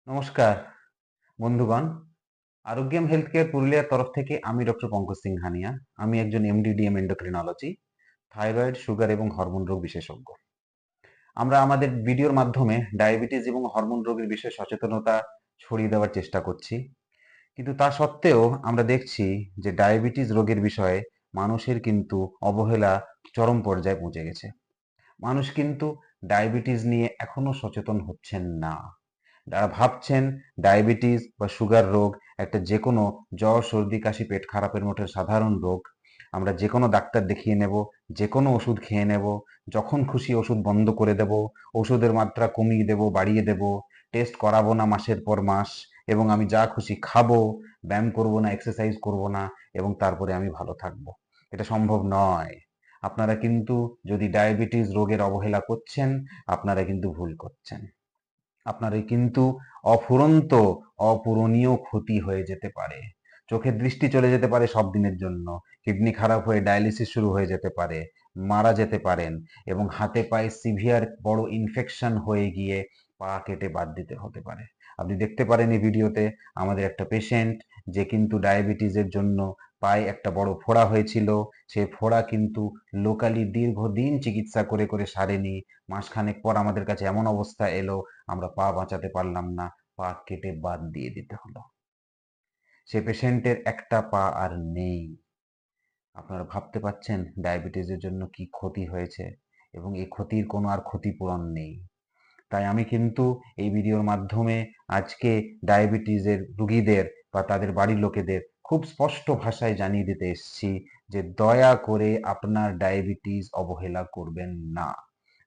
নমস্কার বন্ধুগণ। Arogyam health care পুরুলিয়ার তরফ থেকে আমি ডক্টর পঙ্কজ সিংহানিয়া। আমি একজন এমডিডিএম এন্ডোক্রিনোলজি, থাইরয়েড, সুগার এবং হরমোন রোগ বিশেষজ্ঞ। আমরা আমাদের ভিডিওর মাধ্যমে ডায়াবেটিস এবং হরমোন রোগের বিষয়ে সচেতনতা ছড়িয়ে দেওয়ার চেষ্টা করছি, কিন্তু তা সত্ত্বেও আমরা দেখছি যে ডায়াবেটিস রোগের বিষয়ে মানুষের কিন্তু অবহেলা চরম পর্যায়ে পৌঁছে গেছে। মানুষ কিন্তু ডায়াবেটিস নিয়ে এখনো সচেতন হচ্ছেন না। যারা ভাবছেন ডায়াবেটিস বা সুগার রোগ একটা যে কোনো জ্বর, সর্দি, কাশি, পেট খারাপের মতো সাধারণ রোগ, আমরা যে কোনো ডাক্তার দেখিয়ে নেব, যে কোনো ওষুধ খেয়ে নেব, যখন খুশি ওষুধ বন্ধ করে দেব, ওষুধের মাত্রা কমিয়ে দেব, বাড়িয়ে দেব, টেস্ট করাবো না মাসের পর মাস, এবং আমি যা খুশি খাবো, ব্যায়াম করব না, এক্সারসাইজ করব না, এবং তারপরে আমি ভালো থাকবো। এটা সম্ভব নয়। আপনারা কিন্তু যদি ডায়াবেটিস রোগের অবহেলা করছেন, আপনারা কিন্তু ভুল করছেন। আপনার কিন্তু অফুরন্ত, অপূরণীয় ক্ষতি হয়ে যেতে পারে। চোখের দৃষ্টি চলে যেতে পারে সব দিনের জন্য, কিডনি খারাপ হয়ে ডায়ালিসিস শুরু হয়ে যেতে পারে, মারা যেতে পারেন, এবং হাতে পায়ে সিভিয়ার বড় ইনফেকশন হয়ে গিয়ে পা কেটে বাদ দিতে হতে পারে। আপনি দেখতে পারেন এই ভিডিওতে আমাদের একটা পেশেন্ট, যে কিন্তু ডায়াবেটিসের জন্য পায়ে একটা বড় ফোড়া হয়েছিল। সেই ফোড়া কিন্তু লোকালি দীর্ঘদিন চিকিৎসা করে করে সারেনি। মাসখানেক পর আমাদের কাছে এমন অবস্থা এলো, আমরা পা বাঁচাতে পারলাম না, পা কেটে বাদ দিয়ে দিতে হলো। সে পেশেন্টের একটা পা আর নেই। আপনারা ভাবতে পাচ্ছেন ডায়াবেটিসের জন্য কি ক্ষতি হয়েছে, এবং এই ক্ষতির কোনো আর ক্ষতিপূরণ নেই। তাই আমি কিন্তু এই ভিডিওর মাধ্যমে আজকে ডায়াবেটিসের রুগীদের বা তাদের বাড়ির লোকেদের খুব স্পষ্ট ভাষায় জানিয়ে দিতে এসেছি যে দয়া করে আপনার ডায়াবেটিস অবহেলা করবেন না।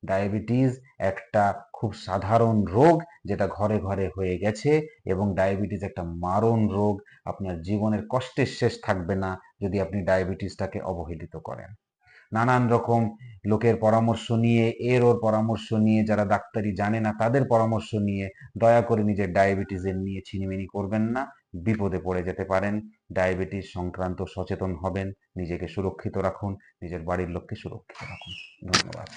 ডায়াবেটিস একটা খুব সাধারণ রোগ, যেটা ঘরে ঘরে হয়ে গেছে, এবং ডায়াবেটিস একটা মারণ রোগ। আপনার জীবনের কষ্টের শেষ থাকবে না যদি আপনি ডায়াবেটিসটাকে অবহেলিত করেন। নানান রকম লোকের পরামর্শ নিয়ে, এর ওর পরামর্শ নিয়ে, যারা ডাক্তারি জানে না তাদের পরামর্শ নিয়ে দয়া করে নিজের ডায়াবেটিসের নিয়ে ছিনিমিনি করবেন না। বিপদে পড়ে যেতে পারেন। ডায়াবেটিস সংক্রান্ত সচেতন হবেন, নিজেকে সুরক্ষিত রাখুন, নিজের বাড়ির লোককে সুরক্ষিত রাখুন। ধন্যবাদ।